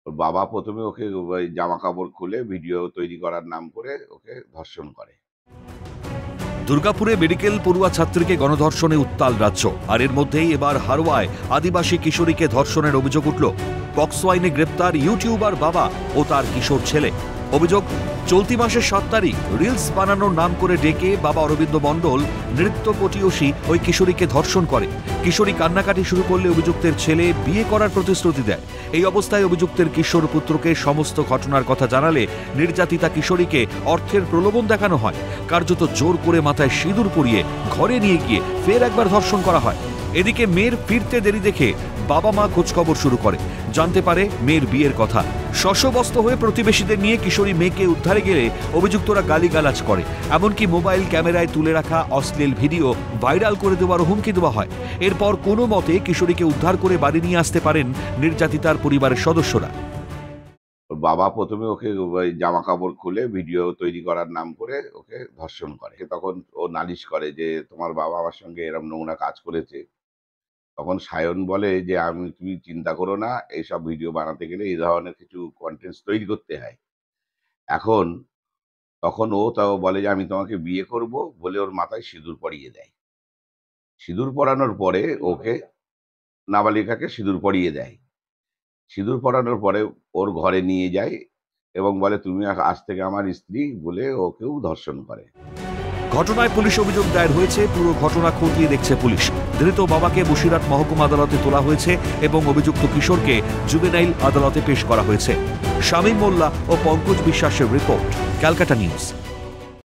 ওর বাবা ১ম এ ওকে ওই জামাকাপড় খুলে ভিডিও তৈরি করার নাম করে ওকে ধর্ষণ করে। দুর্গাপুরে মেডিকেল পড়ুয়া ছাত্রীকে গণধর্ষণে উত্তাল রাজ্য। আর এর মধ্যেই এবার হারোয়ায় আদিবাসী কিশোরীকে ধর্ষণের অভিযোগ উঠল। পক্সো আইনে গ্রেপ্তার ইউটিউবার বাবা ও তার কিশোর ছেলে। অভিযোগ, চলতি মাসের ৭ তারিখ রিলস বানানোর নাম করে ডেকে বাবা অরবিন্দ মণ্ডল নৃত্য পটিয়সী ওই কিশোরীকে ধর্ষণ করে। কিশোরী কান্নাকাটি শুরু করলে অভিযুক্তের ছেলে বিয়ে করার প্রতিশ্রুতি দেয়। এই অবস্থায় অভিযুক্তের কিশোর পুত্রকে সমস্ত ঘটনার কথা জানালে নির্যাতিতা কিশোরীকে অর্থের প্রলোভন দেখানো হয়। কার্যত জোর করে মাথায় সিঁদুর পরিয়ে ঘরে নিয়ে গিয়ে ফের একবার ধর্ষণ করা হয়। এদিকে মেয়ের ফিরতে দেরি দেখে বাবা মা খোঁজখবর শুরু করে, জানতে পারে মেয়ের বিয়ের কথা। শশব্যস্ত হয়ে প্রতিবেশীদের নিয়ে কিশোরী মেয়েকে উদ্ধারে গেলে অভিযুক্তরা গালিগালাজ করে, এমনকি মোবাইল ক্যামেরায় তুলে রাখা অশ্লীল ভিডিও ভাইরাল করে দেওয়ার হুমকি দেওয়া হয়। এরপর কোনো মতে কিশোরীকে উদ্ধার করে বাড়ি নিয়ে আসতে পারেন নির্যাতিতার পরিবারের সদস্যরা। ওর বাবা ১ম এ ওকে ওই জামাকাপড় খুলে ভিডিও তৈরি করার নাম করে ওকে ধর্ষণ করে। তখন ও নালিশ করে যে, "তোমার বাবা আমার সঙ্গে এরম নোংরা কাজ করেছে।" তখন সায়ন বলে যে, তুমি চিন্তা করো না, এইসব ভিডিও বানাতে গেলে এই ধরনের কিছু কনটেন্টস তৈরি করতে হয়।" এখন তখন ও তাও বলে যে, "আমি তোমাকে বিয়ে করব" বলে ওর মাথায় সিঁদুর পরিয়ে দেয়। সিঁদুর পরানোর পরে ওকে নাবালিকাকে সিঁদুর পরিয়ে দেয়। সিঁদুর পরানোর পরে ওর ঘরে নিয়ে যায় এবং বলে, "তুমি আজ থেকে আমার স্ত্রী" বলে ওকেও ধর্ষণ করে। ঘটনায় পুলিশ অভিযোগ দায়ের হয়েছে। পুরো ঘটনা খতিয়ে দেখছে পুলিশ। ধৃত বাবাকে বসিরহাট মহকুমা আদালতে তোলা হয়েছে এবং অভিযুক্ত কিশোরকে জুভেনাইল আদালতে পেশ করা হয়েছে। শামীম মোল্লা ও পঙ্কজ বিশ্বাসের রিপোর্ট, ক্যালকাটা নিউজ।